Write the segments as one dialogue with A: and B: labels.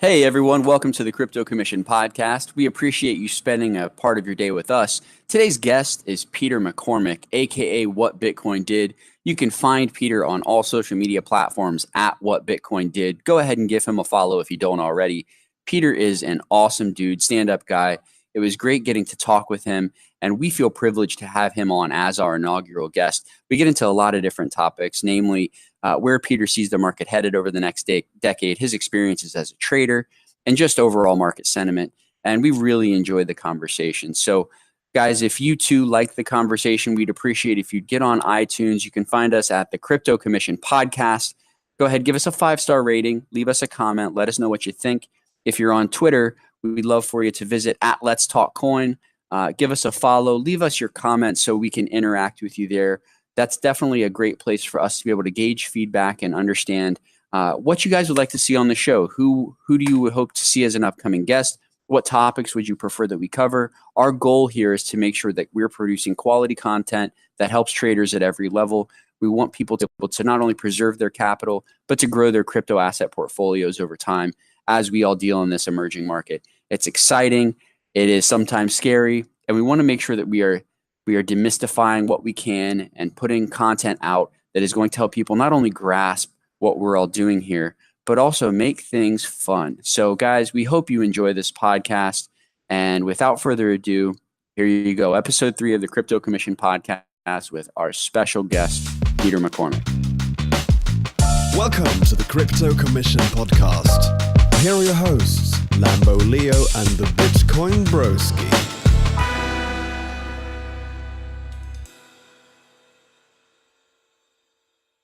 A: Hey everyone, welcome to the Crypto Commission podcast. We appreciate you spending a part of your day with us. Today's guest is Peter McCormack, aka What Bitcoin Did. You can find Peter on all social media platforms at What Bitcoin Did. Go ahead and give him a follow if you don't already. Peter is an awesome dude, stand-up guy. It was great getting to talk with him, and we feel privileged to have him on as our inaugural guest. We get into a lot of different topics, namely where Peter sees the market headed over the next decade, his experiences as a trader, and just overall market sentiment. And we really enjoyed the conversation. So, guys, if you too like the conversation, we'd appreciate if you'd get on iTunes. You can find us at the Crypto Commission podcast. Go ahead, give us a 5-star rating, leave us a comment, let us know what you think. If you're on Twitter, we'd love for you to visit at Let's Talk Coin. Give us a follow, leave us your comments so we can interact with you there. That's definitely a great place for us to be able to gauge feedback and understand what you guys would like to see on the show. Who do you hope to see as an upcoming guest? What topics would you prefer that we cover? Our goal here is to make sure that we're producing quality content that helps traders at every level. We want people to be able to not only preserve their capital, but to grow their crypto asset portfolios over time as we all deal in this emerging market. It's exciting. It is sometimes scary. And we want to make sure that we are demystifying what we can and putting content out that is going to help people not only grasp what we're all doing here, but also make things fun. So guys, we hope you enjoy this podcast. And without further ado, here you go. Episode 3 of the Crypto Commission podcast with our special guest, Peter McCormack.
B: Welcome to the Crypto Commission podcast. Here are your hosts, Lambo Leo and the Bitcoin Broski.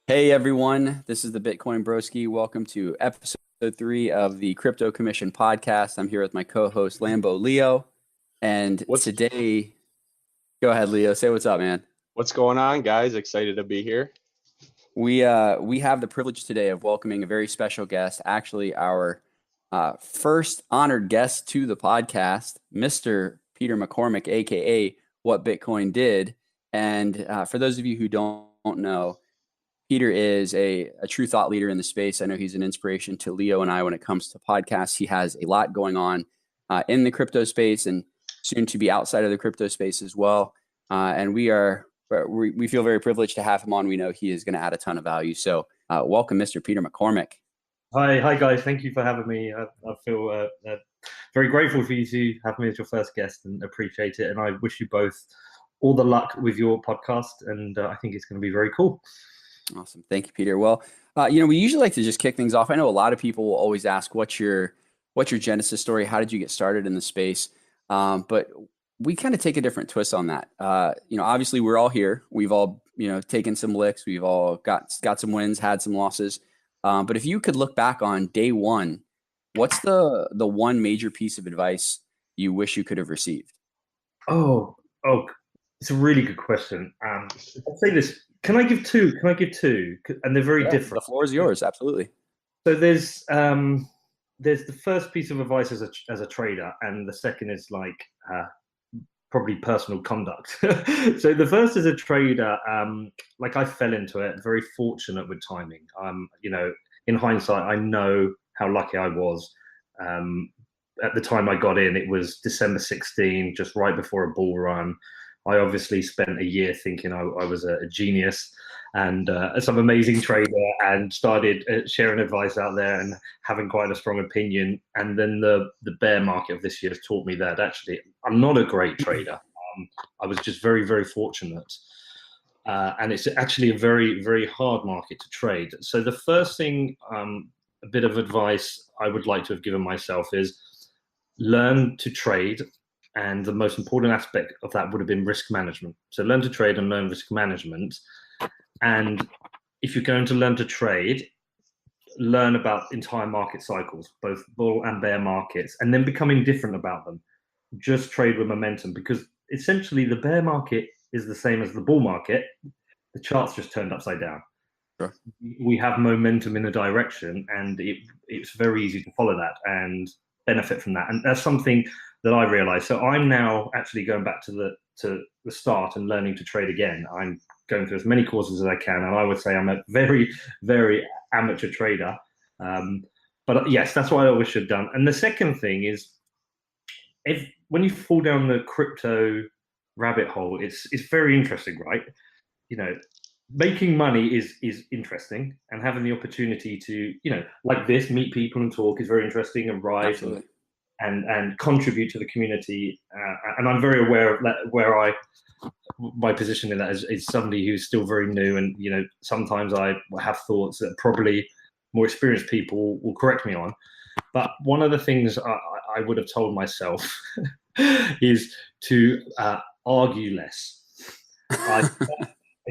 A: Hey everyone, this is the Bitcoin Broski. Welcome to episode 3 of the Crypto Commission podcast. I'm here with my co-host Lambo Leo, and today, go ahead Leo, say what's up, man.
C: What's going on, guys? Excited to be here.
A: We have the privilege today of welcoming a very special guest, actually our first honored guest to the podcast, Mr. Peter McCormack, aka What Bitcoin Did. And for those of you who don't know, Peter is a true thought leader in the space. I know he's an inspiration to Leo and I when it comes to podcasts. He has a lot going on in the crypto space and soon to be outside of the crypto space as well. And we feel very privileged to have him on. We know he is going to add a ton of value. So welcome, Mr. Peter McCormack.
D: Hi guys. Thank you for having me. I feel very grateful for you to have me as your first guest and appreciate it. And I wish you both all the luck with your podcast. And I think it's going to be very cool.
A: Awesome. Thank you, Peter. Well, we usually like to just kick things off. I know a lot of people will always ask, what's your genesis story? How did you get started in the space? But we kind of take a different twist on that. Obviously we're all here. We've all, taken some licks. We've all got some wins, had some losses. But if you could look back on day one, what's the one major piece of advice you wish you could have received?
D: Oh, it's a really good question. I'll say this. Can I give two? And they're very different.
A: The floor is yours. Absolutely.
D: So there's the first piece of advice as a trader, and the second is probably personal conduct. So the first as a trader, I fell into it, very fortunate with timing. In hindsight, I know how lucky I was. At the time I got in, it was December 16, just right before a bull run. I obviously spent a year thinking I was a genius and some amazing trader, and started sharing advice out there and having quite a strong opinion. And then the bear market of this year has taught me that actually I'm not a great trader. I was just very, very fortunate. And it's actually a very, very hard market to trade. So the first thing, a bit of advice I would like to have given myself is learn to trade. And the most important aspect of that would have been risk management. So learn to trade and learn risk management. And if you're going to learn to trade, learn about entire market cycles, both bull and bear markets, and then become indifferent about them. Just trade with momentum, because essentially the bear market is the same as the bull market. The chart's just turned upside down.
A: Sure.
D: We have momentum in a direction, and it's very easy to follow that and benefit from that. And that's something that I realized. So I'm now actually going back to the start and learning to trade again. I'm going through as many courses as I can, and I would say I'm a very, very amateur trader. But yes, that's what I always should have done. And the second thing is, when you fall down the crypto rabbit hole, it's very interesting, right? You know, making money is interesting, and having the opportunity to, like this, meet people and talk is very interesting, and rise and contribute to the community. And I'm very aware of that, my position in that is somebody who's still very new, and sometimes I have thoughts that probably more experienced people will correct me on. But one of the things I would have told myself is to argue less. I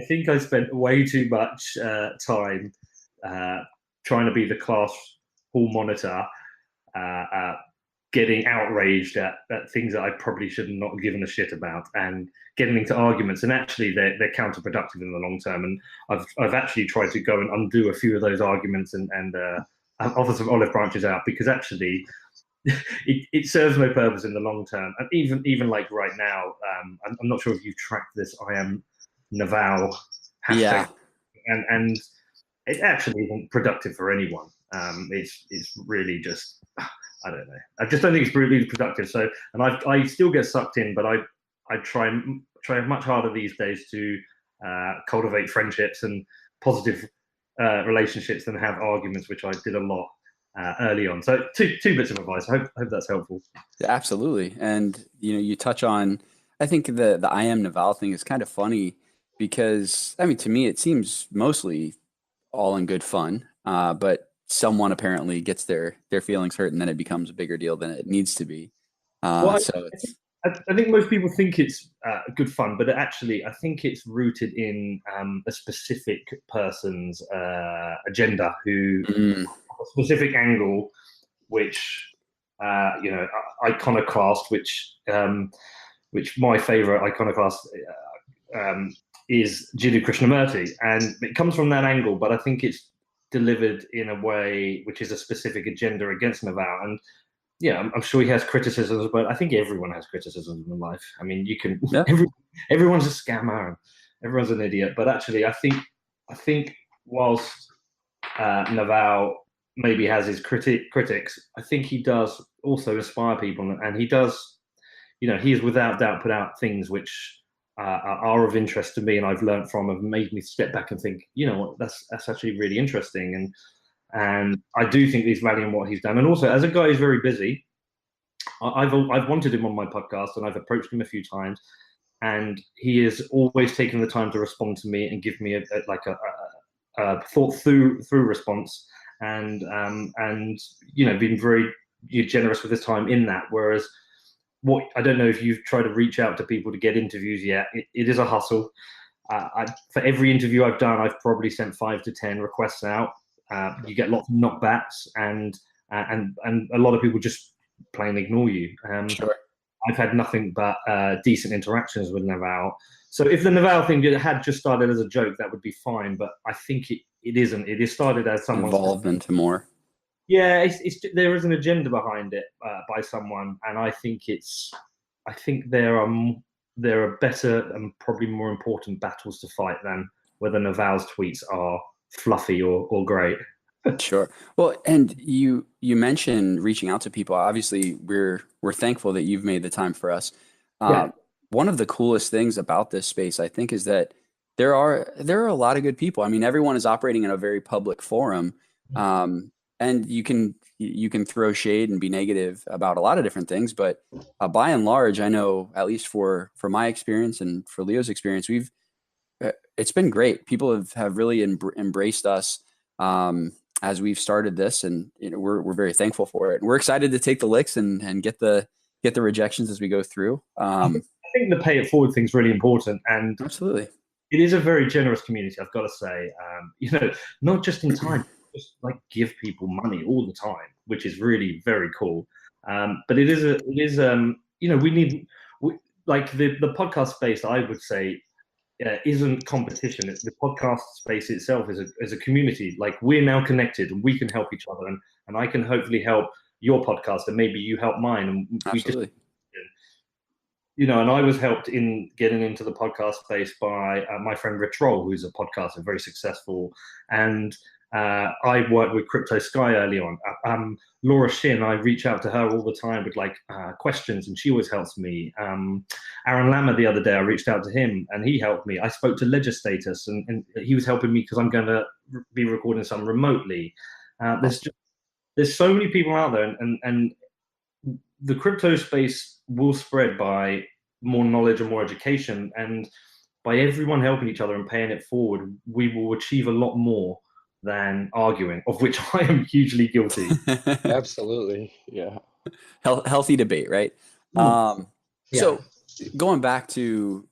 D: think I spent way too much time trying to be the class hall monitor, getting outraged at things that I probably should not have given a shit about, and getting into arguments. And actually, they're counterproductive in the long term. And I've actually tried to go and undo a few of those arguments and offer some olive branches out, because actually it serves no purpose in the long term. And even like right now, I'm not sure if you've tracked this I am Naval hashtag, and it actually isn't productive for anyone. It's really just, I don't know. I just don't think it's really productive. So, and I still get sucked in, but I try much harder these days to cultivate friendships and positive relationships than have arguments, which I did a lot early on. So two bits of advice. I hope that's helpful.
A: Yeah, absolutely. And you touch on, I think the I am Naval thing is kind of funny, because I mean, to me it seems mostly all in good fun, but someone apparently gets their feelings hurt, and then it becomes a bigger deal than it needs to be.
D: Well,
A: so it's,
D: I think most people think it's good fun, but actually I think it's rooted in a specific person's agenda, who a specific angle, which iconoclast, which my favorite iconoclast is Jiddu Krishnamurti, and it comes from that angle, but I think it's delivered in a way which is a specific agenda against Naval. And yeah, I'm sure he has criticisms, but I think everyone has criticisms in life. I mean, everyone's a scammer and everyone's an idiot, but actually I think whilst Naval maybe has his critics, I think he does also inspire people, and he does, he has without doubt put out things which are of interest to me, and I've learned from, have made me step back and think, what, that's actually really interesting. And I do think he's valuing what he's done. And also, as a guy who's very busy, I've wanted him on my podcast, and I've approached him a few times, and he has always taken the time to respond to me and give me a thought through response, and been very generous with his time in that. Whereas, I don't know if you've tried to reach out to people to get interviews yet. It is a hustle. For every interview I've done, I've probably sent 5 to 10 requests out. You get lots of knockbacks, and a lot of people just plain ignore you.
A: sure.
D: I've had nothing but decent interactions with Naval. So if the Naval thing had just started as a joke, that would be fine. But I think it isn't. It is started as someone
A: Evolved into more.
D: Yeah, there is an agenda behind it by someone, and I think there are better and probably more important battles to fight than whether Naval's tweets are fluffy or great.
A: Sure. Well, and you mentioned reaching out to people. Obviously, we're thankful that you've made the time for us. One of the coolest things about this space, I think, is that there are a lot of good people. I mean, everyone is operating in a very public forum, and you can throw shade and be negative about a lot of different things. But by and large, I know, at least for my experience and for Leo's experience, it's been great. People have really embraced us as we've started this, and we're very thankful for it. And we're excited to take the licks and get the rejections as we go through.
D: I think the pay it forward thing is really important, and
A: absolutely,
D: it is a very generous community. I've got to say, not just in time, just like give people money all the time, which is really very cool. But it is we need the podcast space, I would say, isn't competition. The podcast space itself is a community. Like, we're now connected, and we can help each other, and I can hopefully help your podcast, and maybe you help mine, and
A: absolutely.
D: And I was helped in getting into the podcast space by my friend Rich Roll, who's a podcaster, very successful, and I worked with Crypto Sky early on. Laura Shin, I reach out to her all the time with like questions, and she always helps me. Aaron Lammer, the other day, I reached out to him and he helped me. I spoke to Ledger Status, and he was helping me because I'm going to be recording some remotely. There's so many people out there, and the crypto space will spread by more knowledge and more education, and by everyone helping each other and paying it forward, we will achieve a lot more than arguing, of which I am hugely guilty.
C: Absolutely. Yeah.
A: Healthy debate, right?
D: Yeah.
A: So going back to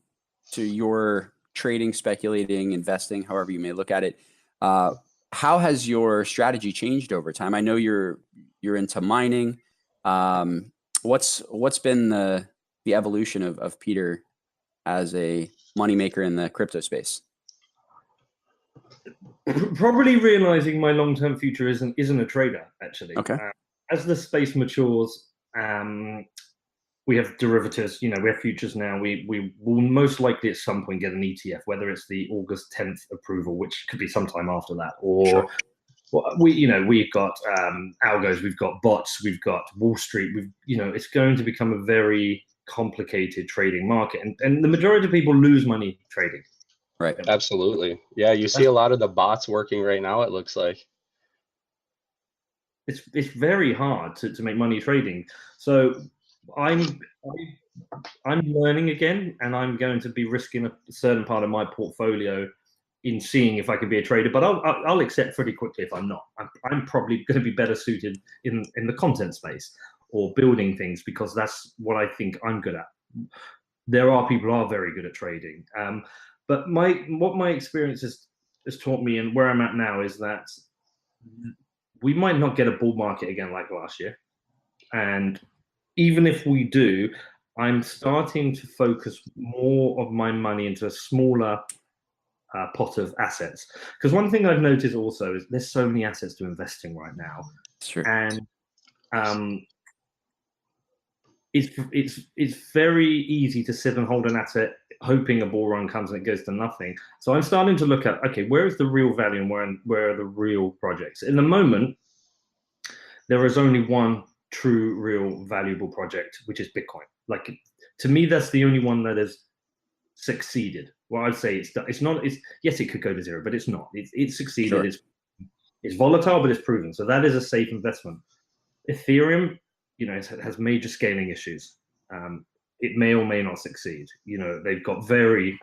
A: your trading, speculating, investing, however you may look at it, how has your strategy changed over time? I know you're into mining. What's been the evolution of Peter as a moneymaker in the crypto space?
D: Probably realizing my long-term future isn't a trader, actually.
A: Okay.
D: As the space matures, we have derivatives, we have futures now. We will most likely at some point get an ETF, whether it's the August 10th approval, which could be sometime after that, or
A: Sure.
D: we've got algos, we've got bots, we've got Wall Street. It's going to become a very complicated trading market, and the majority of people lose money trading.
A: Right.
C: Absolutely. Yeah. You see a lot of the bots working right now, it looks like.
D: It's very hard to make money trading. So I'm learning again, and I'm going to be risking a certain part of my portfolio in seeing if I can be a trader. But I'll accept pretty quickly if I'm not. I'm probably going to be better suited in the content space or building things, because that's what I think I'm good at. There are people who are very good at trading. But what my experience has taught me, and where I'm at now, is that we might not get a bull market again like last year. And even if we do, I'm starting to focus more of my money into a smaller pot of assets. Because one thing I've noticed also is there's so many assets to invest in right now.
A: Sure.
D: And it's very easy to sit and hold an asset hoping a bull run comes and it goes to nothing. So I'm starting to look at, okay, where is the real value and where are the real projects? In the moment, there is only one true, real, valuable project, which is Bitcoin. Like, to me, that's the only one that has succeeded. Well, I'd say yes, it could go to zero, but it's not. It's succeeded. Sure. It's volatile, but it's proven. So that is a safe investment. Ethereum, it has major scaling issues. It may or may not succeed. They've got very,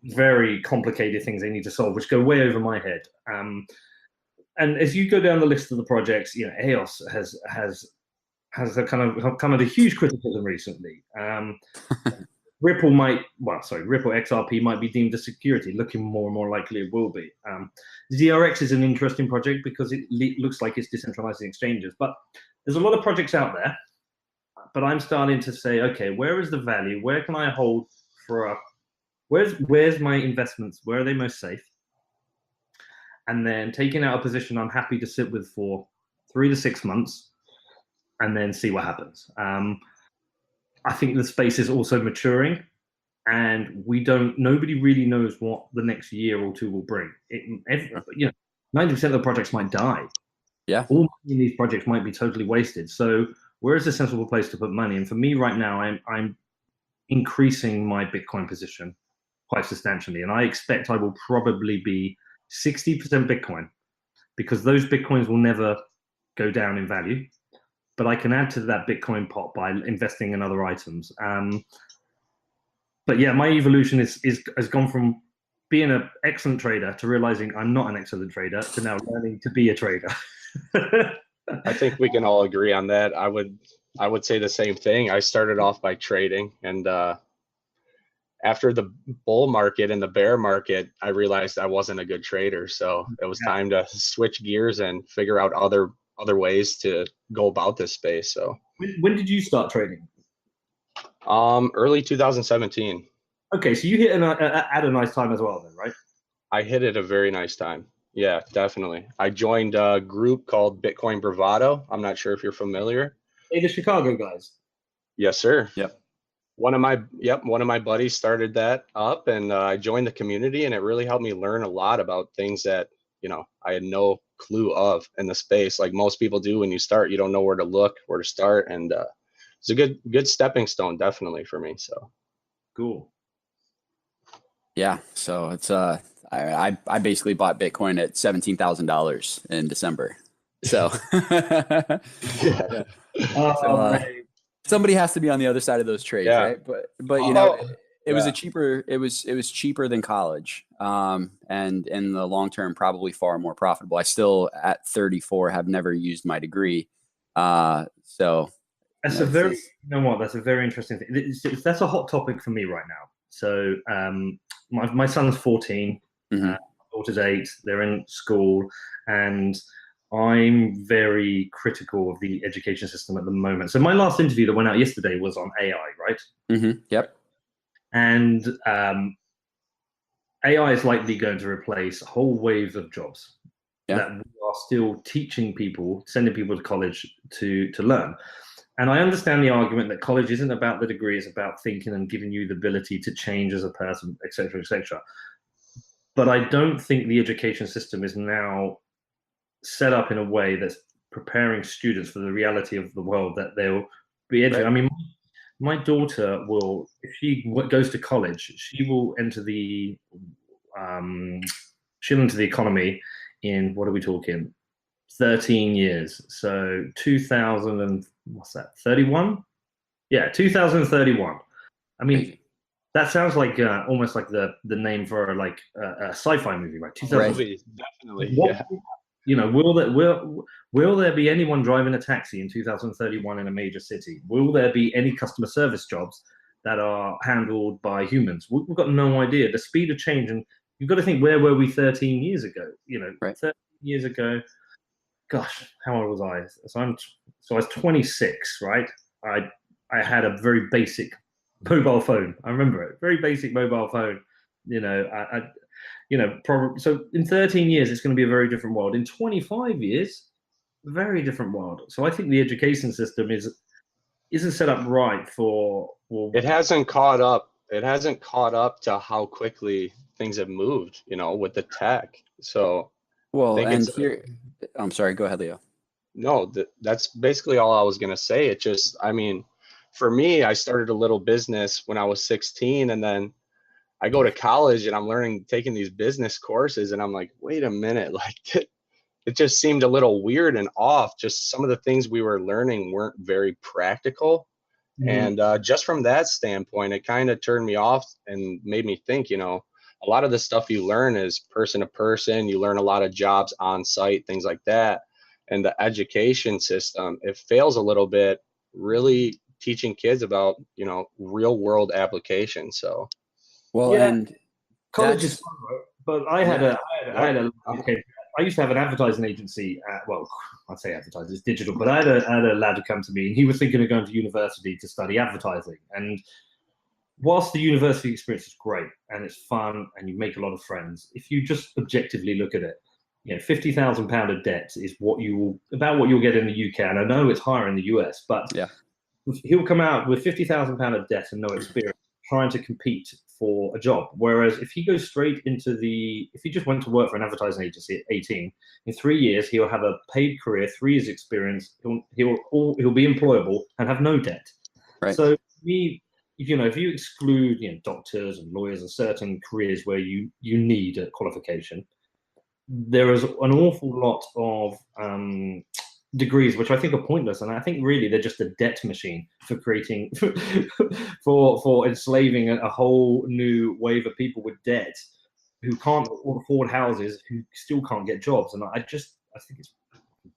D: very complicated things they need to solve, which go way over my head. And as you go down the list of the projects, EOS has a kind of a huge criticism recently. Ripple XRP might be deemed a security, looking more and more likely it will be. ZRX is an interesting project because it looks like it's decentralizing exchanges, but there's a lot of projects out there. But I'm starting to say, okay, where is the value? Where can I hold where's my investments? Where are they most safe? And then taking out a position I'm happy to sit with for 3 to 6 months, and then see what happens. I think the space is also maturing, and nobody really knows what the next year or two will bring. 90% of the projects might die.
A: Yeah.
D: All money in these projects might be totally wasted. So where is a sensible place to put money? And for me right now, I'm increasing my Bitcoin position quite substantially. And I expect I will probably be 60% Bitcoin, because those Bitcoins will never go down in value. But I can add to that Bitcoin pot by investing in other items. But yeah, my evolution has gone from being an excellent trader to realizing I'm not an excellent trader to now learning to be a trader.
C: I think we can all agree on that. I would say the same thing. I started off by trading, and after the bull market and the bear market, I realized I wasn't a good trader. So it was time to switch gears and figure out other ways to go about this space. So
D: when did you start trading?
C: Early 2017.
D: Okay, so you hit at a nice time as well then, right?
C: I hit it a very nice time. Yeah, definitely. I joined a group called Bitcoin Bravado. I'm not sure if you're familiar.
D: Hey, the Chicago guys.
C: Yes, sir.
A: Yep.
C: One of my buddies started that up, and I joined the community, and it really helped me learn a lot about things that I had no clue of in the space. Like most people do when you start, you don't know where to look, where to start. And it's a good stepping stone, definitely, for me. So
D: Cool.
A: Yeah. So it's I basically bought Bitcoin at $17,000 in December. So,
C: yeah.
A: so somebody has to be on the other side of those trades,
C: Yeah.
A: right? But you know, it was
C: yeah.
A: it was cheaper than college. And in the long term, probably far more profitable. I still at 34 have never used my degree. So
D: That's a very, you know what? That's a very interesting thing. That's a hot topic for me right now. So, my son's 14,
A: Mhm.
D: daughter's 8. They're in school, and I'm very critical of the education system at the moment. So, my last interview that went out yesterday was on AI, right?
A: Yep.
D: And AI is likely going to replace whole waves of jobs that we are still teaching people, sending people to college to learn. And I understand the argument that college isn't about the degree, it's about thinking and giving you the ability to change as a person, et cetera, et cetera. But I don't think the education system is now set up in a way that's preparing students for the reality of the world that they'll be educated.
A: Right.
D: I mean, my daughter will, if she goes to college, she will enter she'll enter the economy in, what are we talking, 13 years. So 2000 and what's that, 31? Yeah, 2031. I mean,
A: Crazy.
D: that sounds like almost like the name for like a sci-fi movie, right? 2000.
C: Definitely.
D: What,
C: Yeah.
D: you know, will there be anyone driving a taxi in 2031 in a major city? Will there be any customer service jobs that are handled by humans? We've got no idea. The speed of change, and you've got to think, where were we 13 years ago? You know,
A: Right.
D: 13 years ago. Gosh, how old was I? So I was 26, right? I had a very basic mobile phone. I remember it, very basic mobile phone. You know, probably. So in 13 years, it's going to be a very different world. In 25 years, very different world. So I think the education system isn't set up right for.
C: It hasn't caught up. It hasn't caught up to how quickly things have moved, with the tech. So
A: Well,
C: think
A: and
C: it's
A: here, I'm sorry, go ahead, Leo.
C: no, that's basically all I was going to say. It just, I mean, for me, I started a little business when I was 16, and then I go to college and I'm taking these business courses, and I'm like, wait a minute, like it just seemed a little weird and off. Just some of the things we were learning weren't very practical. And just from that standpoint, it kind of turned me off and made me think, a lot of the stuff you learn is person to person. You learn a lot of jobs on site, things like that. And the education system, it fails a little bit, really teaching kids about, real world applications. So,
A: Well,
D: Yeah.
A: and
D: college
A: that's
D: is fun, right? But I used to have an advertising agency. Well, I'd say advertising, it's digital, but I had a lad who come to me, and he was thinking of going to university to study advertising. And whilst the university experience is great and it's fun and you make a lot of friends, if you just objectively look at it, £50,000 of debt is what you'll get in the UK. And I know it's higher in the US, but
A: yeah,
D: he'll come out with £50,000 of debt and no experience, trying to compete for a job. Whereas if he goes straight into if he just went to work for an advertising agency at 18, in 3 years he'll have a paid career, 3 years experience. He'll be employable and have no debt.
A: right.
D: So if you exclude doctors and lawyers and certain careers where you need a qualification, there is an awful lot of degrees which I think are pointless, and I think really they're just a debt machine for creating for enslaving a whole new wave of people with debt who can't afford houses, who still can't get jobs. And I think it's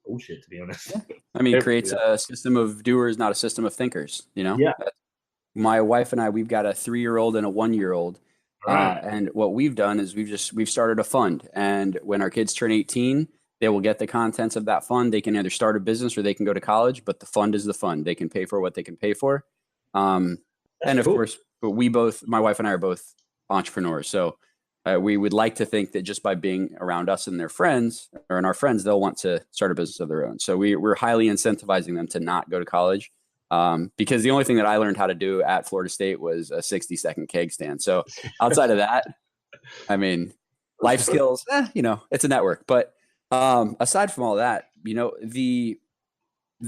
D: bullshit, to be honest.
A: I mean, it creates a system of doers, not a system of thinkers.
D: Yeah.
A: My wife and I, we've got a 3-year-old and a 1-year-old.
D: Right.
A: And what we've done is we've started a fund, and when our kids turn 18, they will get the contents of that fund. They can either start a business or they can go to college, but the fund is the fund. They can pay for what they can pay for. And of course, but my wife and I are both entrepreneurs. So we would like to think that just by being around us and their friends and our friends, they'll want to start a business of their own. So we're highly incentivizing them to not go to college. Because the only thing that I learned how to do at Florida State was a 60-second keg stand. So outside of that, I mean, life skills, it's a network. But aside from all that, the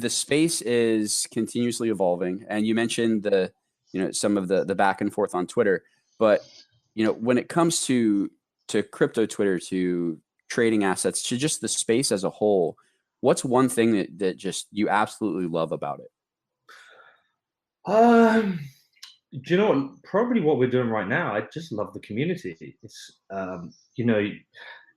A: space is continuously evolving, and you mentioned some of the back and forth on Twitter, but when it comes to crypto Twitter, to trading assets, to just the space as a whole, what's one thing that just you absolutely love about it?
D: Do you know what? Probably what we're doing right now. I just love the community. It's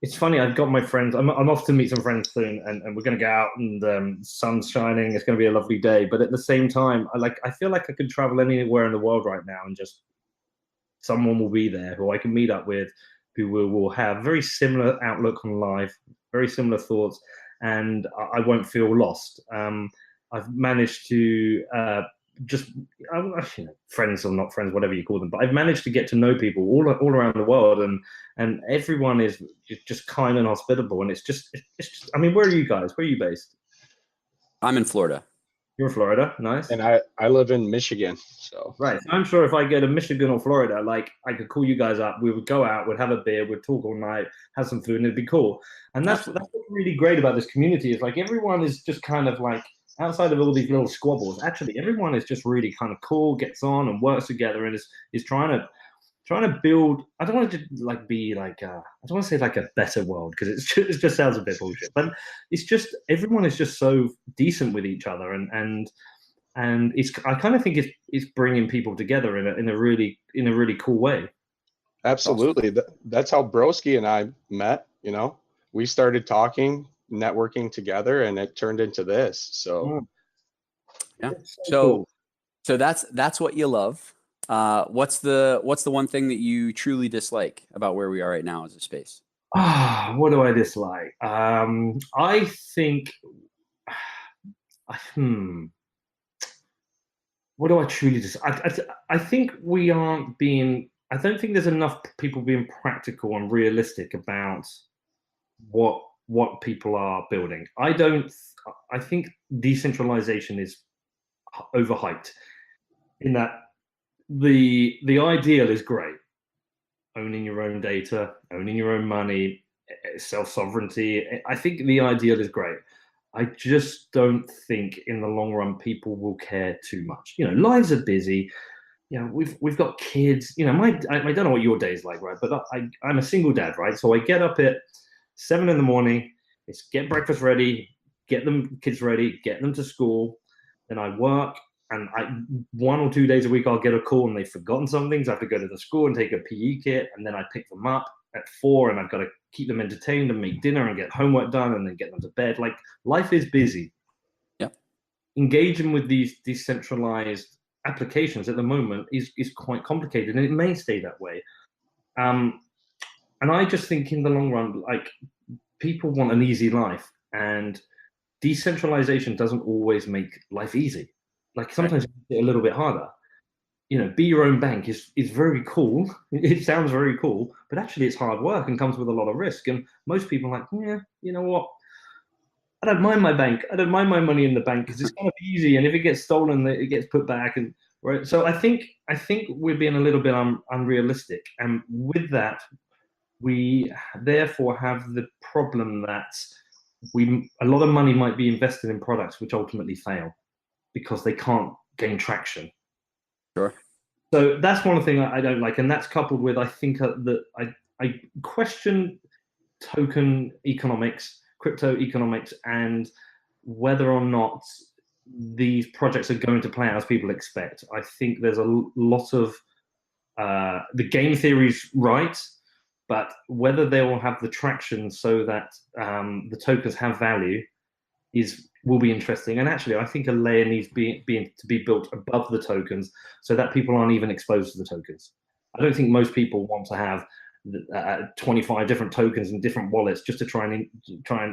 D: it's funny. I've got my friends. I'm off to meet some friends soon, and we're going to go out, and sun's shining. It's going to be a lovely day. But at the same time, I feel like I could travel anywhere in the world right now, and just someone will be there who I can meet up with, who will have very similar outlook on life, very similar thoughts, and I won't feel lost. I've managed to friends or not friends, whatever you call them, but I've managed to get to know people all around the world, and everyone is just kind and hospitable, and it's just. I mean, where are you guys? Where are you based?
A: I'm in Florida.
D: You're in Florida, nice.
C: And I live in Michigan, so
D: right. So I'm sure if I go to Michigan or Florida, like I could call you guys up. We would go out, we'd have a beer, we'd talk all night, have some food, and it'd be cool. And that's what's really great about this community is like everyone is just kind of like outside of all these little squabbles. Actually, everyone is just really kind of cool, gets on and works together, and is trying to build. I don't want to like be like I don't want to say like a better world because it just sounds a bit bullshit. But it's just everyone is just so decent with each other, and it's I kind of think it's bringing people together in a really cool way.
C: Absolutely, that's how Broski and I met. We started talking, networking together, and it turned into this. So
A: yeah,
D: cool.
A: So that's what you love. What's the one thing that you truly dislike about where we are right now as a space?
D: What do I dislike? I think, what do I truly dislike? I think we aren't being. I don't think there's enough people being practical and realistic about what people are building. I think decentralization is overhyped in that the ideal is great. Owning your own data, owning your own money, self-sovereignty. I think the ideal is great. I just don't think in the long run people will care too much. Lives are busy. We've got kids. I don't know what your day's like, right? But I'm a single dad, right? So I get up at 7 a.m. It's get breakfast ready, get them kids ready, get them to school. Then I work, and 1 or 2 days a week I'll get a call and they've forgotten something. So I have to go to the school and take a PE kit, and then I pick them up at 4, and I've got to keep them entertained and make dinner and get homework done and then get them to bed. Like life is busy.
A: Yeah.
D: Engaging with these decentralized applications at the moment is quite complicated, and it may stay that way. And I just think in the long run, like people want an easy life, and decentralization doesn't always make life easy. Like sometimes it's a little bit harder. Be your own bank is very cool. It sounds very cool, but actually it's hard work and comes with a lot of risk. And most people are like, yeah, you know what? I don't mind my bank. I don't mind my money in the bank because it's kind of easy. And if it gets stolen, it gets put back. And right. So I think we're being a little bit unrealistic. And with that, we therefore have the problem that a lot of money might be invested in products which ultimately fail because they can't gain traction.
A: Sure.
D: So that's one thing I don't like, and that's coupled with I think that I question token economics, crypto economics, and whether or not these projects are going to play out as people expect. I think there's a lot of the game theory's right, but whether they will have the traction so that the tokens have value will be interesting. And actually, I think a layer needs to be built above the tokens so that people aren't even exposed to the tokens. I don't think most people want to have 25 different tokens and different wallets just to try and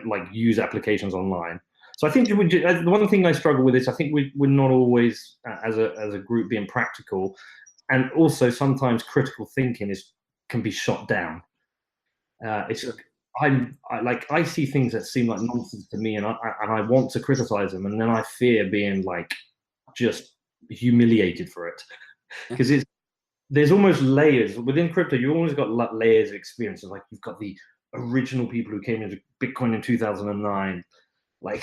D: like use applications online. So I think the one thing I struggle with is I think we're not always as a group being practical, and also sometimes critical thinking can be shot down. I see things that seem like nonsense to me, and I want to criticize them, and then I fear being like just humiliated for it because there's almost layers within crypto. You always got layers of experience. Like you've got the original people who came into Bitcoin in 2009, like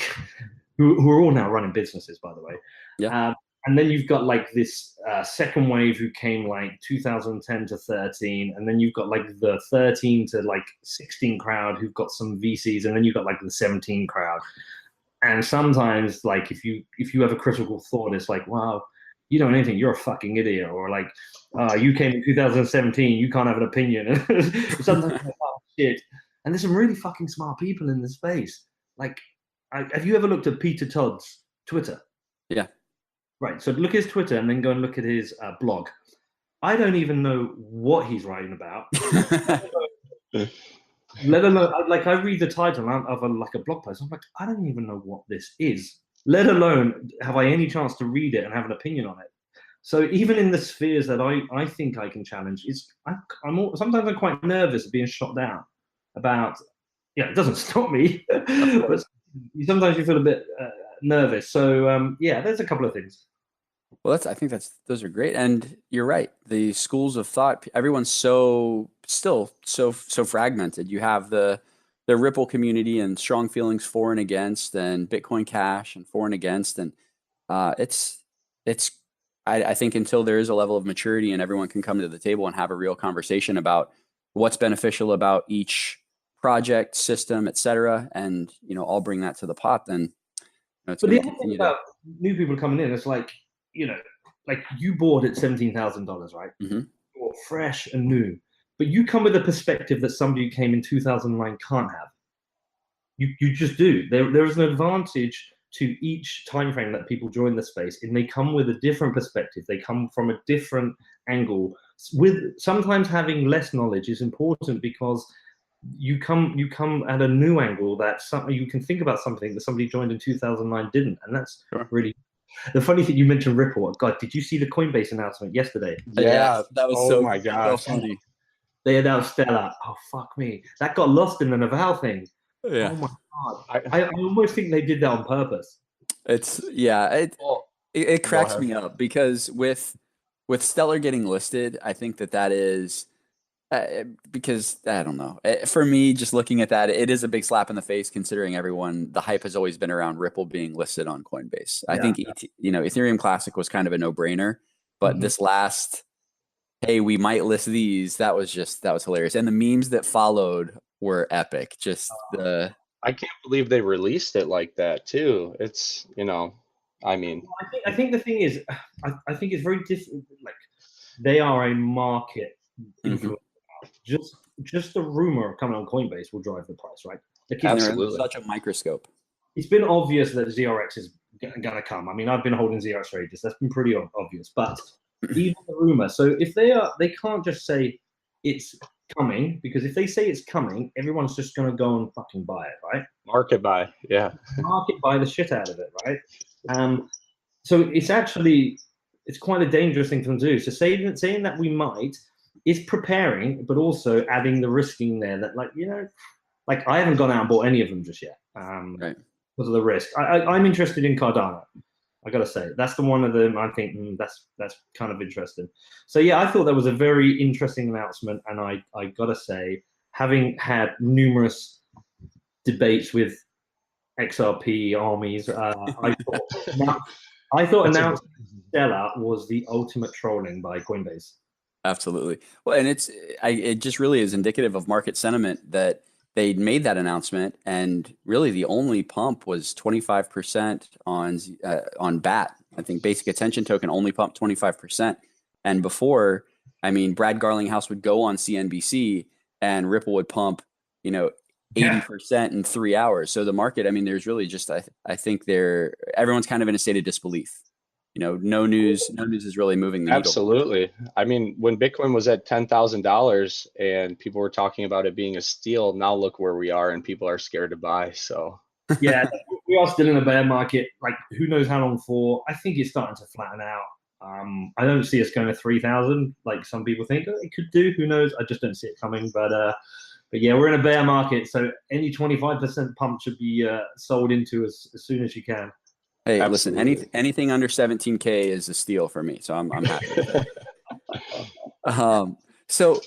D: who are all now running businesses, by the way.
A: Yeah.
D: And then you've got like this second wave who came like 2010 to 13, and then you've got like the 13 to like 16 crowd who've got some VCs, and then you've got like the 17 crowd. And sometimes, like if you have a critical thought, it's like, wow, you don't know anything, you're a fucking idiot, or like, you came in 2017, you can't have an opinion. Sometimes like, oh shit. And there's some really fucking smart people in this space. Like, have you ever looked at Peter Todd's Twitter?
A: Yeah.
D: Right. So look at his Twitter and then go and look at his blog. I don't even know what he's writing about. Let alone, like, I read the title of a blog post. I'm like, I don't even know what this is. Let alone have I any chance to read it and have an opinion on it. So even in the spheres that I think I can challenge, sometimes I'm quite nervous of being shot down. About, it doesn't stop me, but sometimes you feel a bit nervous. So there's a couple of things.
A: Well, I think those are great, and you're right. The schools of thought, everyone's still so fragmented. You have the Ripple community and strong feelings for and against, and Bitcoin Cash and for and against, and I think until there is a level of maturity and everyone can come to the table and have a real conversation about what's beneficial about each project, system, et cetera, and all bring that to the pot, then it's
D: but
A: going
D: the
A: to
D: other thing
A: continue
D: about new people coming in, it's like, like you bought at $17,000, right?
A: Mm-hmm.
D: You're fresh and new, but you come with a perspective that somebody who came in 2009 can't have. You just do. There is an advantage to each time frame that people join the space, and they come with a different perspective. They come from a different angle. With sometimes having less knowledge is important because you come at a new angle that you can think about something that somebody joined in 2009 didn't, and that's really. The funny thing, you mentioned Ripple. God, did you see the Coinbase announcement yesterday?
C: Yeah,
A: that was
C: oh my gosh.
A: so funny.
D: They announced Stellar. Oh fuck me, that got lost in the Naval thing.
A: Yeah.
D: Oh my god, I almost think they did that on purpose.
A: It cracks me up because with Stellar getting listed, I think that is because I don't know. For me, just looking at that, it is a big slap in the face considering the hype has always been around Ripple being listed on Coinbase. I think Ethereum Classic was kind of a no-brainer, but this last, hey, we might list these, that was hilarious, and the memes that followed were epic.
C: I can't believe they released it like that too. It's I
D: think the thing is, I think it's very different. Like, they are a market influencer. Just the rumor of coming on Coinbase will drive the price, right?
C: Absolutely.
A: Such a microscope.
D: It's been obvious that ZRX is going to come. I mean, I've been holding ZRX for ages. That's been pretty obvious. But even the rumor. So if they can't just say it's coming, because if they say it's coming, everyone's just going to go and fucking buy it, right?
C: Market buy, yeah.
D: Market buy the shit out of it, right? So it's quite a dangerous thing to do. So saying that we might is preparing, but also adding the risking there that, like I haven't gone out and bought any of them just yet,
A: right,
D: because of the risk. I'm interested in Cardano. I gotta say, that's the one of them I think that's kind of interesting. So yeah, I thought that was a very interesting announcement, and I gotta say, having had numerous debates with XRP armies, I thought announcing Stellar was the ultimate trolling by Coinbase.
A: Absolutely. Well, and it just really is indicative of market sentiment that they made that announcement, and really the only pump was 25% on BAT. I think Basic Attention Token only pumped 25%. And before, I mean, Brad Garlinghouse would go on CNBC and Ripple would pump, 80% in 3 hours. So the market, I mean, there's really just, I think everyone's kind of in a state of disbelief. No news is really moving the needle.
C: Absolutely. I mean, when Bitcoin was at $10,000 and people were talking about it being a steal, now look where we are and people are scared to buy. So
D: yeah, we are still in a bear market. Like, who knows how long for? I think it's starting to flatten out. I don't see us going to 3,000 like some people think it could do. Who knows? I just don't see it coming. But yeah, we're in a bear market, so any 25% pump should be sold into as soon as you can.
A: Hey,
C: Absolutely.
A: Listen, anything under 17K is a steal for me, so I'm happy with that. So,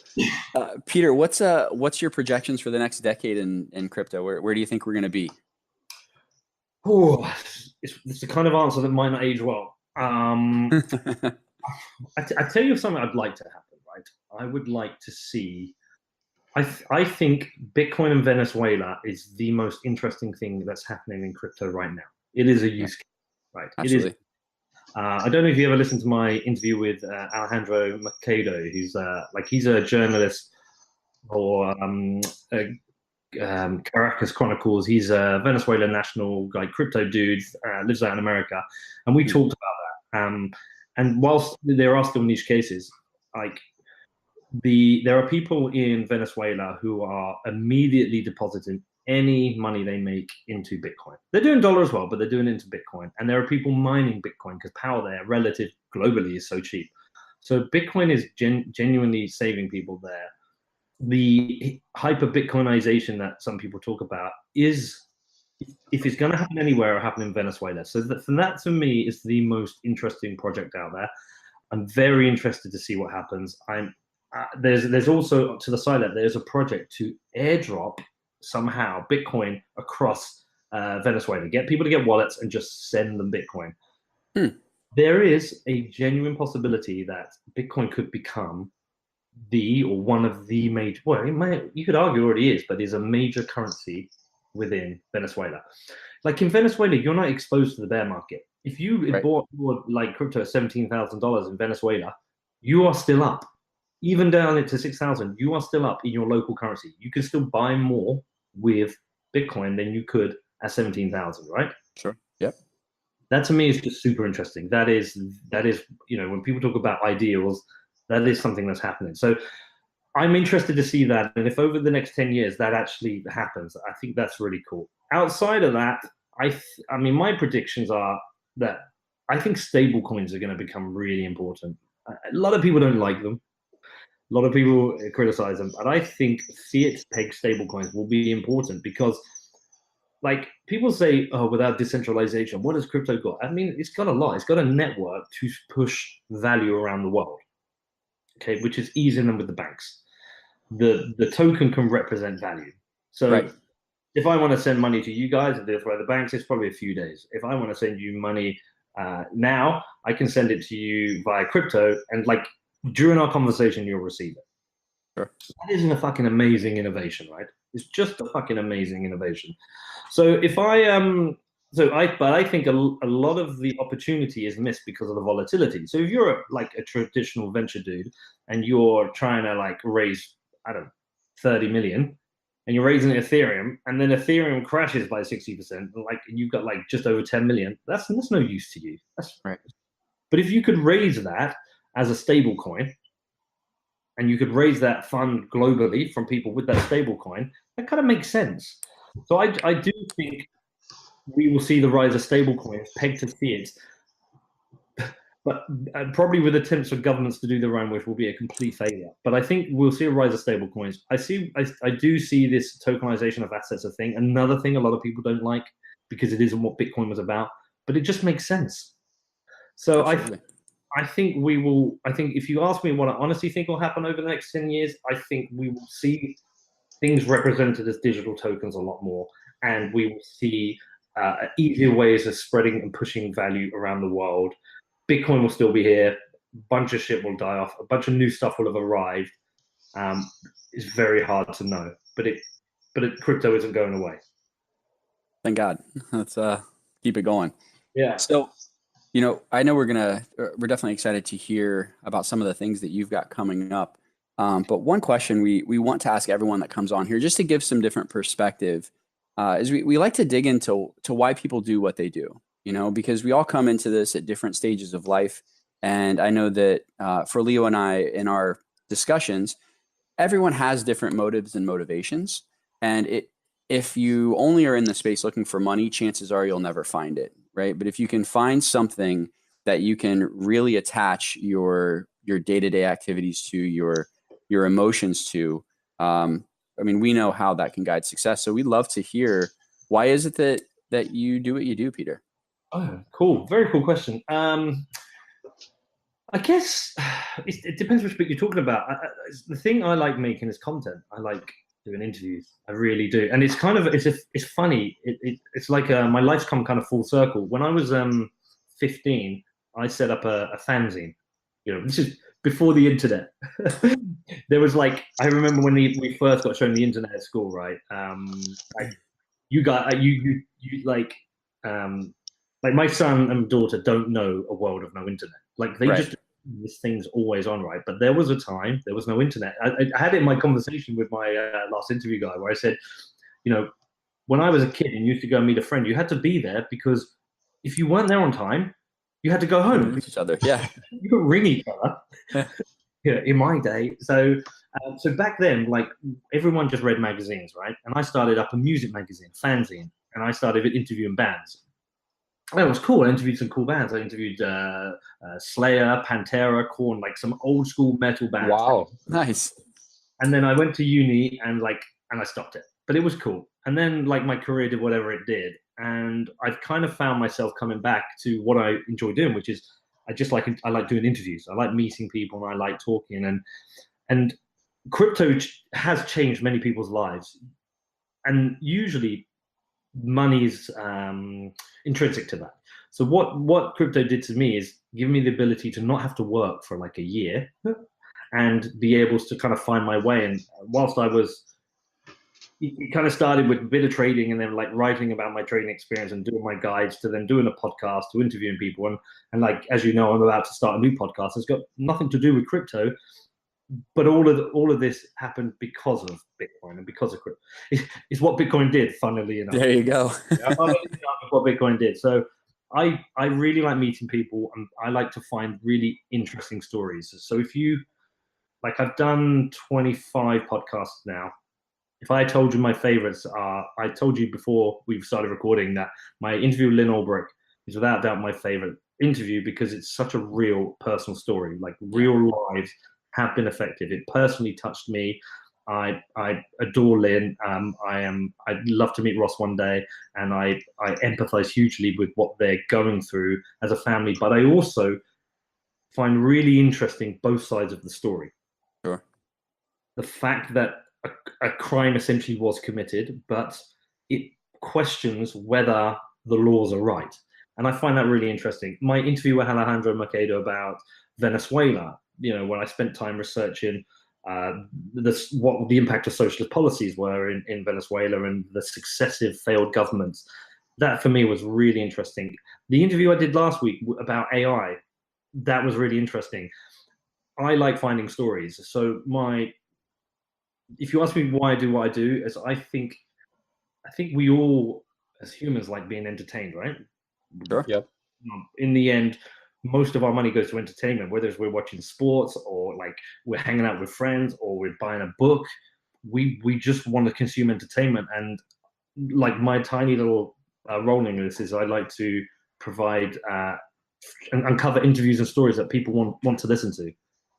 A: Peter, what's your projections for the next decade in crypto? Where do you think we're going to be?
D: Oh, it's the kind of answer that might not age well. I tell you something I'd like to happen, right? I would like to see. I think Bitcoin in Venezuela is the most interesting thing that's happening in crypto right now. It is a use case, right?
A: Absolutely.
D: It is. I don't know if you ever listened to my interview with Alejandro Mercado. He's a journalist for Caracas Chronicles. He's a Venezuelan national crypto dude, lives out in America, and we talked about that. And whilst there are still niche cases, there are people in Venezuela who are immediately depositing any money they make into Bitcoin. They're doing dollar as well, but they're doing it into Bitcoin. And there are people mining Bitcoin because power there relative globally is so cheap. So Bitcoin is genuinely saving people there. The hyper Bitcoinization that some people talk about is, if it's going to happen anywhere, it'll happen in Venezuela. So that to me is the most interesting project out there. I'm very interested to see what happens. There's also to the side that there's a project to airdrop somehow Bitcoin across Venezuela, get people to get wallets and just send them Bitcoin. There is a genuine possibility that Bitcoin could become one of the major, you could argue already is, but is a major currency within Venezuela. Like in Venezuela, you're not exposed to the bear market. If you bought crypto at $17,000 in Venezuela, you are still up. Even down into 6,000, you are still up in your local currency. You can still buy more with Bitcoin than you could at 17,000, right?
A: Sure. Yep.
D: That to me is just super interesting. That is, when people talk about ideals, that is something that's happening. So I'm interested to see that. And if over the next 10 years that actually happens, I think that's really cool. Outside of that, I mean, my predictions are that I think stable coins are going to become really important. A lot of people don't like them. A lot of people criticize them, but I think fiat-pegged stablecoins will be important because, people say, "Oh, without decentralization, what has crypto got?" I mean, it's got a lot. It's got a network to push value around the world, okay, which is easier than with the banks. The token can represent value. So, if I want to send money to you guys and through the banks, it's probably a few days. If I want to send you money now, I can send it to you via crypto, and during our conversation, you'll receive it.
A: Sure.
D: That isn't a fucking amazing innovation, right? It's just a fucking amazing innovation. So but I think a lot of the opportunity is missed because of the volatility. So if you're a traditional venture dude and you're trying to raise, I don't know, 30 million, and you're raising Ethereum, and then Ethereum crashes by 60%, and you've got just over 10 million, that's no use to you. That's
A: right.
D: But if you could raise that as a stable coin, and you could raise that fund globally from people with that stable coin, that kind of makes sense. So I do think we will see the rise of stable coins pegged to fiat, but probably with attempts of governments to do their own, which will be a complete failure. But I think we'll see a rise of stable coins. I do see this tokenization of assets a thing. Another thing a lot of people don't like because it isn't what Bitcoin was about, but it just makes sense. So
A: Absolutely.
D: I think we will. I think if you ask me what I honestly think will happen over the next 10 years, I think we will see things represented as digital tokens a lot more, and we will see easier ways of spreading and pushing value around the world. Bitcoin will still be here. A bunch of shit will die off. A bunch of new stuff will have arrived. It's very hard to know, but crypto isn't going away.
A: Thank God. Let's keep it going.
D: Yeah.
A: So, I know we're definitely excited to hear about some of the things that you've got coming up. But one question we want to ask everyone that comes on here, just to give some different perspective, is we like to dig into why people do what they do, because we all come into this at different stages of life. And I know that for Leo and I, in our discussions, everyone has different motives and motivations. And if you only are in the space looking for money, chances are you'll never find it, right? But if you can find something that you can really attach your day-to-day activities to, your emotions to, we know how that can guide success. So we'd love to hear, why is it that you do what you do, Peter?
D: Oh, cool. Very cool question. I guess it depends which bit you're talking about. The thing I like making is content. I like doing interviews. I really do, and it's kind of it's funny. It's like my life's come kind of full circle. When I was 15, I set up a fanzine. You know, this is before the internet. There was like I remember when we first got shown the internet at school, right? You got you like my son and daughter don't know a world of no internet. Like they just this thing's always on, right? But there was a time there was no internet. I had it in my conversation with my last interview guy where I said, you know, when I was a kid and you used to go and meet a friend, you had to be there because if you weren't there on time, you had to go home.
A: Each other, yeah.
D: You could ring each other. Yeah, in my day. So back then, like everyone just read magazines, right? And I started up a music magazine, fanzine, and I started interviewing bands. And it was cool. I interviewed some cool bands. I interviewed Slayer, Pantera, Korn, like some old school metal bands.
C: Wow,
A: Nice.
D: And then I went to uni and I stopped it. But it was cool. And then like my career did whatever it did. And I've kind of found myself coming back to what I enjoy doing, which is I like doing interviews. I like meeting people and I like talking. And crypto has changed many people's lives. And usually money is intrinsic to that. So what crypto did to me is give me the ability to not have to work for like a year and be able to kind of find my way. And whilst it kind of started with a bit of trading and then like writing about my trading experience and doing my guides to then doing a podcast to interviewing people. And like, as you know, I'm about to start a new podcast. It's got nothing to do with crypto, but all of this happened because of Bitcoin and because of crypto. It's what Bitcoin did, funnily enough.
A: There you go.
D: What Bitcoin did. So I really like meeting people and I like to find really interesting stories. So if you, like I've done 25 podcasts now. If I told you my favorites are, I told you before we've started recording that my interview with Lynn Ulbrich is without doubt my favorite interview because it's such a real personal story. Like real lives have been affected. It personally touched me. I adore Lynn. I'd love to meet Ross one day, and I empathize hugely with what they're going through as a family. But I also find really interesting both sides of the story.
A: Sure.
D: The fact that a crime essentially was committed, but it questions whether the laws are right. And I find that really interesting. My interview with Alejandro Mercado about Venezuela, you know, when I spent time researching what the impact of socialist policies were in Venezuela and the successive failed governments, that for me was really interesting. The interview I did last week about AI, that was really interesting. I like finding stories. So if you ask me why I do what I do, is I think we all as humans like being entertained, right?
A: Sure.
C: Yep.
D: In the end, most of our money goes to entertainment, whether it's we're watching sports or like we're hanging out with friends or we're buying a book. We just want to consume entertainment. And like my tiny little role in this is I like to provide and uncover interviews and stories that people want to listen to.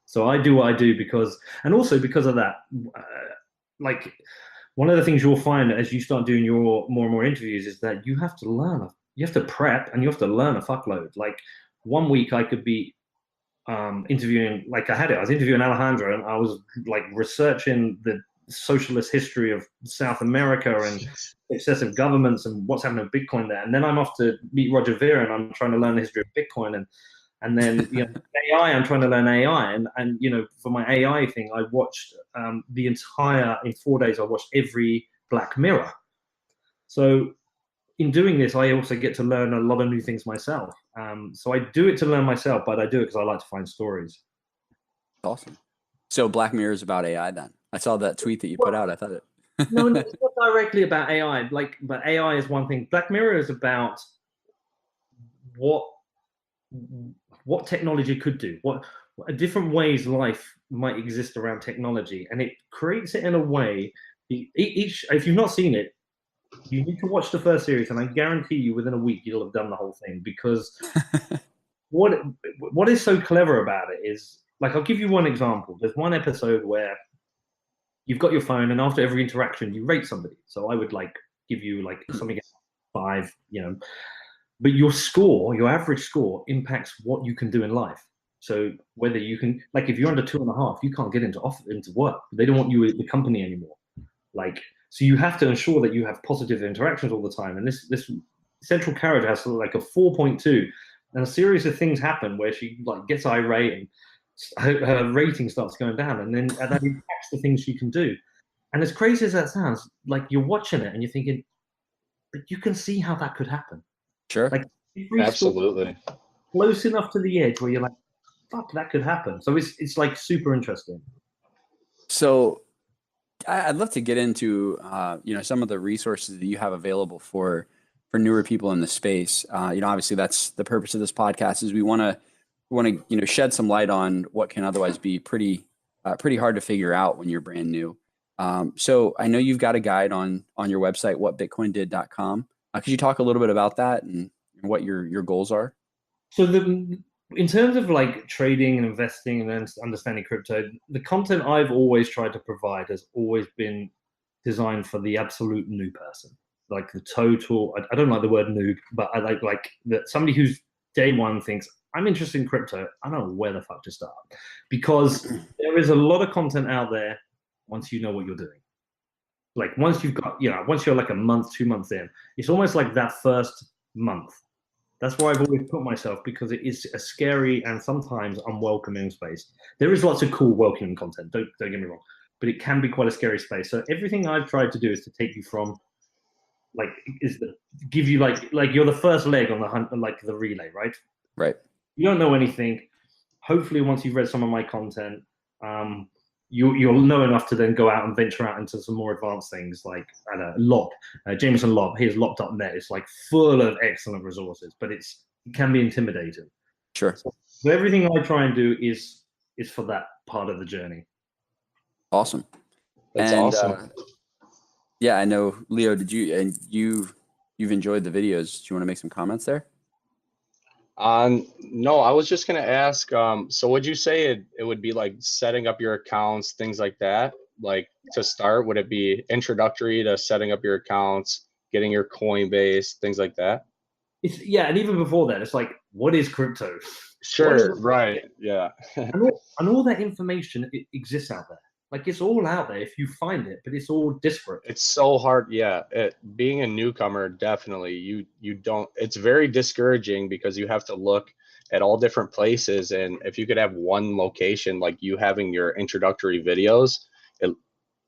D: So I do what I do because of that, like one of the things you'll find as you start doing your more and more interviews is that you have to learn, you have to prep and you have to learn a fuckload. Like 1 week I could be interviewing, like I was interviewing Alejandro and I was like researching the socialist history of South America and excessive governments and what's happening with Bitcoin there. And then I'm off to meet Roger Ver and I'm trying to learn the history of Bitcoin and then you know, AI, I'm trying to learn AI. And you know, for my AI thing, I watched in 4 days, I watched every Black Mirror. So in doing this, I also get to learn a lot of new things myself. So I do it to learn myself, but I do it because I like to find stories.
A: Awesome. So Black Mirror is about AI then? I saw that tweet that you put out. I thought it.
D: No, it's not directly about AI. But AI is one thing. Black Mirror is about what technology could do, what different ways life might exist around technology, and it creates it in a way. If you've not seen it, you need to watch the first series, and I guarantee you, within a week, you'll have done the whole thing. Because what is so clever about it is, like, I'll give you one example. There's one episode where you've got your phone, and after every interaction, you rate somebody. So I would like give you like something 5, you know. But your score, your average score, impacts what you can do in life. So whether you can, like, if you're under 2.5, you can't get into work. They don't want you at the company anymore. Like, so you have to ensure that you have positive interactions all the time. And this central character has like a 4.2, and a series of things happen where she like gets irate and her rating starts going down, and that impacts the things she can do. And as crazy as that sounds, like you're watching it and you're thinking, but you can see how that could happen.
A: Sure.
D: Like
C: Absolutely.
D: close enough to the edge where you're like, fuck, that could happen. So it's like super interesting.
A: So I'd love to get into some of the resources that you have available for newer people in the space. Obviously that's the purpose of this podcast, is we want to shed some light on what can otherwise be pretty hard to figure out when you're brand new. So I know you've got a guide on your website, whatbitcoindid.com. Could you talk a little bit about that and what your goals are?
D: So in terms of like trading and investing and then understanding crypto, the content I've always tried to provide has always been designed for the absolute new person. Like the total, I don't like the word noob, but I like that somebody who's day one thinks, I'm interested in crypto, I don't know where the fuck to start. Because there is a lot of content out there once you know what you're doing. Like once you've got, once you're like a month, 2 months in, it's almost like that first month. That's why I've always put myself, because it is a scary and sometimes unwelcoming space. There is lots of cool, welcoming content, don't get me wrong, but it can be quite a scary space. So everything I've tried to do is to take you from, give you like you're the first leg on the hunt, like the relay, right?
A: Right.
D: You don't know anything. Hopefully, once you've read some of my content, you'll know enough to then go out and venture out into some more advanced things like Lob, Jameson Lob. Here's Lob.net. It's like full of excellent resources, but it can be intimidating.
A: Sure.
D: So everything I try and do is for that part of the journey.
A: Awesome.
C: That's awesome.
A: Yeah, I know, Leo, you've enjoyed the videos. Do you want to make some comments there?
C: No, I was just going to ask, so would you say it would be like setting up your accounts, things like that? Like to start, would it be introductory to setting up your accounts, getting your Coinbase, things like that?
D: And even before that, it's like, what is crypto?
C: Sure, right, yeah.
D: and all that information exists out there. Like it's all out there if you find it, but it's all disparate.
C: It's so hard. Yeah. Being a newcomer, definitely you don't, it's very discouraging because you have to look at all different places. And if you could have one location, like you having your introductory videos,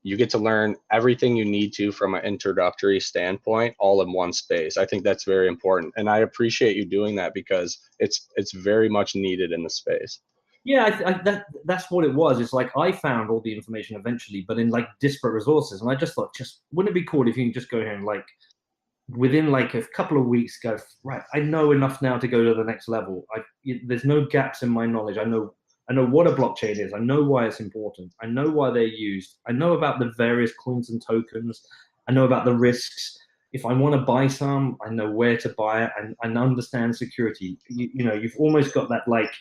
C: you get to learn everything you need to from an introductory standpoint, all in one space. I think that's very important. And I appreciate you doing that because it's very much needed in the space.
D: Yeah, that's what it was. It's like I found all the information eventually, but in like disparate resources. And I just thought, wouldn't it be cool if you can just go here and like within like a couple of weeks go, right, I know enough now to go to the next level. There's no gaps in my knowledge. I know what a blockchain is. I know why it's important. I know why they're used. I know about the various coins and tokens. I know about the risks. If I want to buy some, I know where to buy it and understand security. You've almost got that like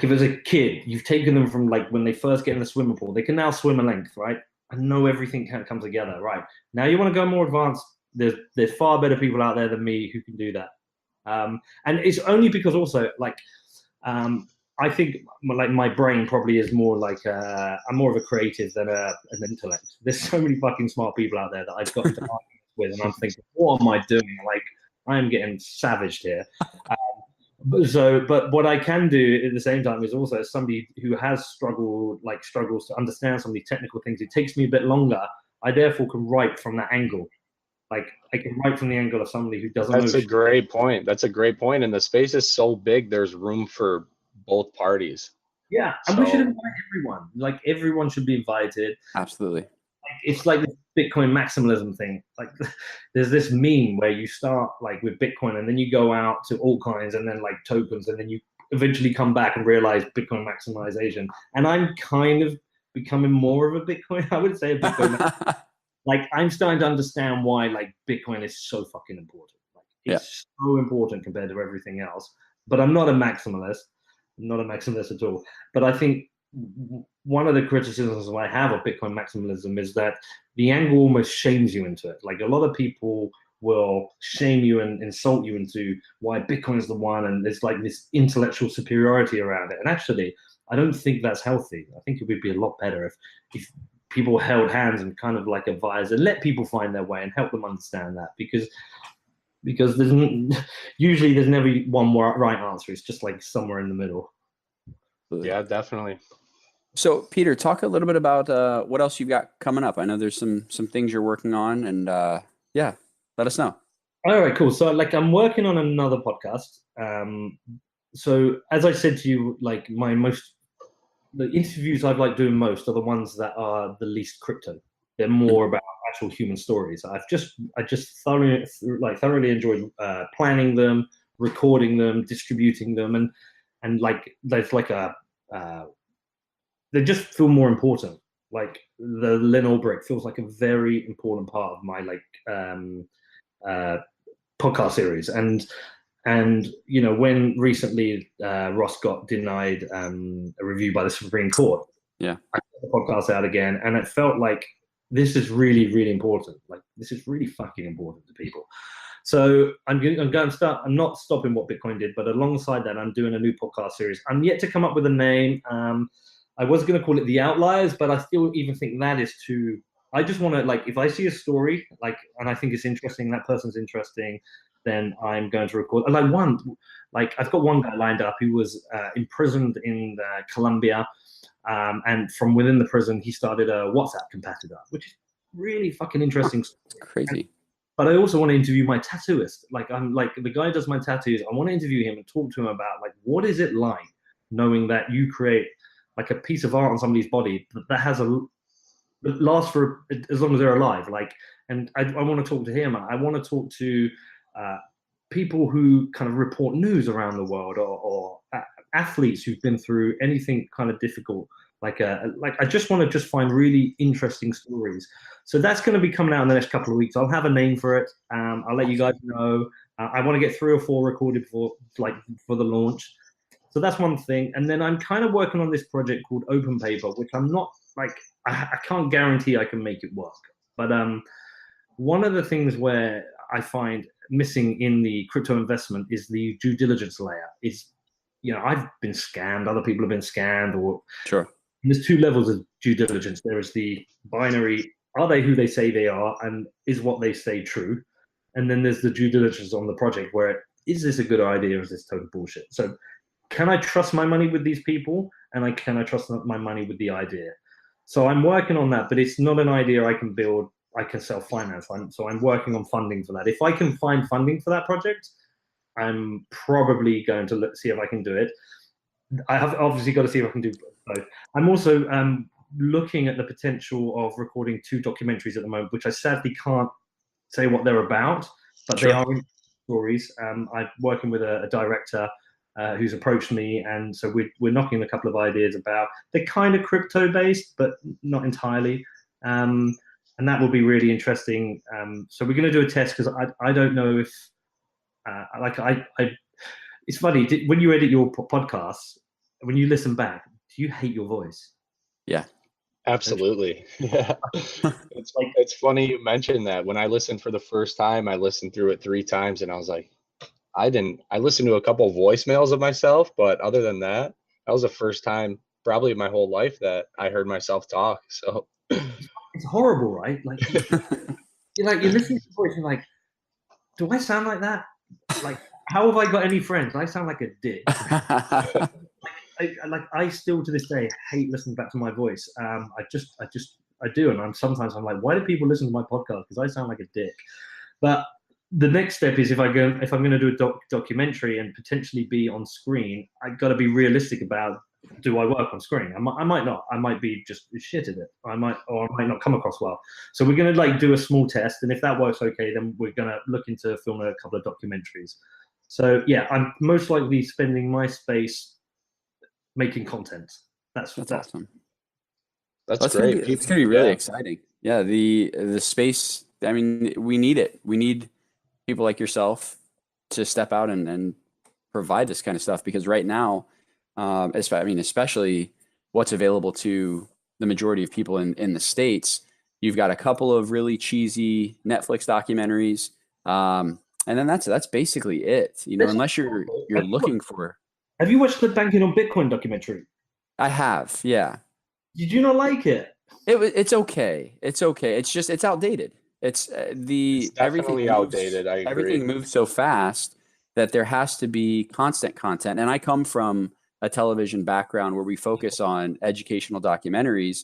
D: if as a kid, you've taken them from like when they first get in the swimming pool, they can now swim a length, right? I know everything can come together, right? Now you want to go more advanced. There's far better people out there than me who can do that. And it's only because also I think like my brain probably is more like I'm more of a creative than an intellect. There's so many fucking smart people out there that I've got to argue with, and I'm thinking, what am I doing? Like I am getting savaged here. But what I can do at the same time is also as somebody who has struggles to understand some of these technical things. It takes me a bit longer. I therefore can write from that angle. Like I can write from the angle of somebody who doesn't know.
C: That's a great point. That's a great point. And the space is so big, there's room for both parties.
D: Yeah, and we should invite everyone. Like everyone should be invited.
A: Absolutely.
D: It's like the Bitcoin maximalism thing. Like there's this meme where you start like with Bitcoin and then you go out to altcoins and then like tokens and then you eventually come back and realize Bitcoin maximization. And I'm kind of becoming more of a Bitcoin. I would say a Bitcoin. Like I'm starting to understand why like Bitcoin is so fucking important. Like it's so important compared to everything else. But I'm not a maximalist. I'm not a maximalist at all. But I think one of the criticisms I have of Bitcoin maximalism is that the angle almost shames you into it. Like a lot of people will shame you and insult you into why Bitcoin is the one, and there's like this intellectual superiority around it. And actually, I don't think that's healthy. I think it would be a lot better if people held hands and kind of like advise and let people find their way and help them understand that, because usually there's never one right answer. It's just like somewhere in the middle.
C: Yeah, definitely.
A: So, Peter, talk a little bit about what else you've got coming up. I know there's some things you're working on, and yeah, let us know.
D: All right, cool. So, like, I'm working on another podcast. So, as I said to you, like, the interviews I've liked doing most are the ones that are the least crypto. They're more about actual human stories. I just thoroughly enjoyed planning them, recording them, distributing them, and like there's like they just feel more important. Like the Lynn Ulbricht feels like a very important part of my podcast series. And you know, when recently Ross got denied a review by the Supreme Court,
A: yeah,
D: I put the podcast out again, and it felt like this is really, really important. Like this is really fucking important to people. So I'm going to start. I'm not stopping what Bitcoin did, but alongside that, I'm doing a new podcast series. I'm yet to come up with a name. I was going to call it The Outliers, but I still even think that is too. I just want to, like, if I see a story, like, and I think it's interesting, that person's interesting, then I'm going to record. And I've got one guy lined up who was imprisoned in Colombia, and from within the prison, he started a WhatsApp competitor, which is really fucking interesting.
A: It's crazy.
D: But I also want to interview my tattooist. Like, I'm like, the guy who does my tattoos. I want to interview him and talk to him about, like, what is it like knowing that you create like a piece of art on somebody's body that has that lasts for as long as they're alive. Like, and I want to talk to him. I want to talk to people who kind of report news around the world, or athletes who've been through anything kind of difficult. Like I just want to just find really interesting stories. So that's going to be coming out in the next couple of weeks. I'll have a name for it. I'll let you guys know. I want to get 3 or 4 recorded for the launch. So that's one thing. And then I'm kind of working on this project called Open Paper, which I'm not like, I can't guarantee I can make it work. But one of the things where I find missing in the crypto investment is the due diligence layer. Is, you know, I've been scammed, other people have been scammed, or
A: sure.
D: There's 2 levels of due diligence. There is the binary, are they who they say they are, and is what they say true? And then there's the due diligence on the project, where is this a good idea, or is this total bullshit? So can I trust my money with these people, and can I trust my money with the idea? So I'm working on that, but it's not an idea I can build, I can self-finance. So I'm working on funding for that. If I can find funding for that project, I'm probably going to see if I can do it. I have obviously got to see if I can do both. I'm also looking at the potential of recording 2 documentaries at the moment, which I sadly can't say what they're about, but
A: Sure.
D: they are stories. I'm working with a director who's approached me, and so we're knocking a couple of ideas about. They're kind of crypto based, but not entirely, and that will be really interesting. So we're going to do a test, because I don't know if it's funny, when you edit your podcasts, when you listen back, do you hate your voice?
A: Yeah,
C: absolutely. Yeah. It's funny you mentioned that. When I listened for the first time, I listened through it 3 times, and I was like, I listened to a couple of voicemails of myself, but other than that, that was the first time probably in my whole life that I heard myself talk. So
D: it's horrible, right? Like you're listening to the voice and like, do I sound like that? Like, how have I got any friends? I sound like a dick. I still to this day hate listening back to my voice. I do, and sometimes I'm like, why do people listen to my podcast? Because I sound like a dick. But the next step is if I'm going to do a documentary and potentially be on screen, I've got to be realistic about, do I work on screen? I might not. I might be just shit at it. I might not come across well. So we're going to do a small test, and if that works okay, then we're going to look into filming a couple of documentaries. So yeah, I'm most likely spending my space making content. That's
A: awesome.
C: That's great.
A: It's going to be really exciting. Yeah, the space. I mean, we need it. We need people like yourself to step out and provide this kind of stuff, because right now, especially what's available to the majority of people in the States, you've got a couple of really cheesy Netflix documentaries. And then that's basically it. Unless you're looking for.
D: Have you watched the Banking on Bitcoin documentary?
A: I have, yeah.
D: Did you not like it?
A: It's okay. It's okay. It's just it's outdated. It's
C: definitely outdated. I agree.
A: Everything moves so fast that there has to be constant content. And I come from a television background where we focus on educational documentaries.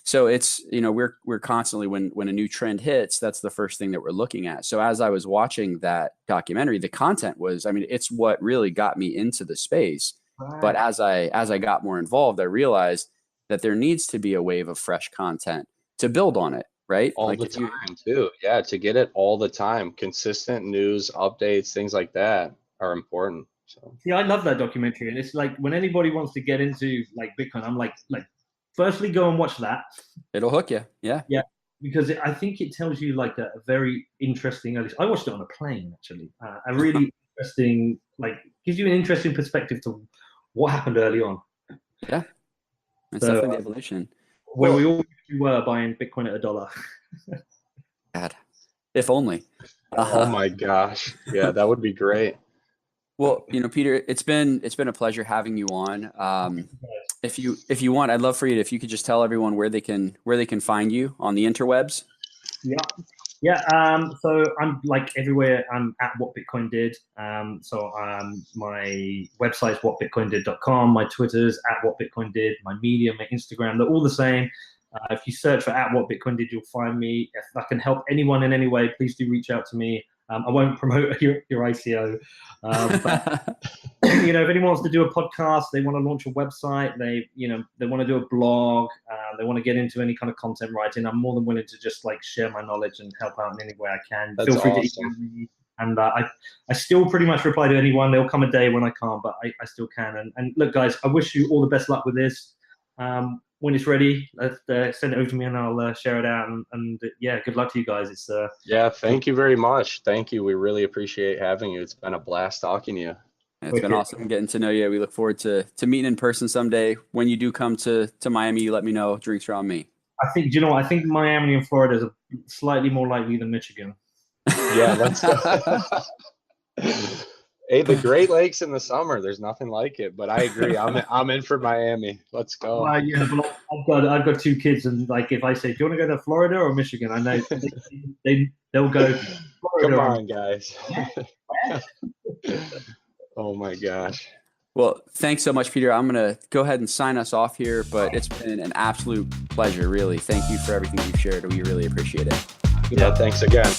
A: So it's, we're constantly, when a new trend hits, that's the first thing that we're looking at. So as I was watching that documentary, the content was, it's what really got me into the space.
D: Right.
A: But as I got more involved, I realized that there needs to be a wave of fresh content to build on it, right?
C: All the time too. Yeah, to get it all the time. Consistent news, updates, things like that are important. So
D: yeah, I love that documentary. And it's like when anybody wants to get into like Bitcoin, I'm like firstly go and watch that.
A: It'll hook you. Yeah.
D: Yeah. Because I think it tells you like a very interesting, I watched it on a plane actually. A really interesting, gives you an interesting perspective to what happened early on.
A: Yeah. It's definitely the evolution.
D: Where we all were buying Bitcoin at $1.
A: God, if only.
C: Oh my gosh. Yeah, that would be great.
A: Well, Peter, it's been a pleasure having you on. If you want, I'd love for you if you could just tell everyone where they can find you on the interwebs.
D: Yeah. So I'm everywhere. I'm at What Bitcoin Did. So my website's whatbitcoindid.com. My Twitter's at What Bitcoin Did. My Medium, my Instagram, they're all the same. If you search for at What Bitcoin Did, you'll find me. If I can help anyone in any way, please do reach out to me. I won't promote your ICO. But, if anyone wants to do a podcast, they want to launch a website, they want to do a blog, they want to get into any kind of content writing, I'm more than willing to just share my knowledge and help out in any way I can.
C: That's
D: Feel free
C: awesome.
D: to email me. And I still pretty much reply to anyone. There'll come a day when I can't, but I still can. And look, guys, I wish you all the best luck with this. When it's ready, send it over to me and I'll share it out. And yeah, good luck to you guys. It's
C: yeah, thank you very much. Thank you. We really appreciate having you. It's been a blast talking to you.
A: It's been awesome getting to know you. We look forward to meeting in person someday. When you do come to Miami, you let me know. Drinks are on me.
D: I think Miami and Florida is slightly more likely than Michigan.
C: Yeah, let's Hey, the Great Lakes in the summer, there's nothing like it. But I agree. I'm in for Miami. Let's go.
D: Yeah, but I've got 2 kids, and if I say, do you want to go to Florida or Michigan? I know they'll go. Florida.
C: Come on, guys. Oh my gosh.
A: Well, thanks so much, Peter. I'm going to go ahead and sign us off here, but it's been an absolute pleasure, really. Thank you for everything you've shared. We really appreciate it.
C: Yeah, thanks again.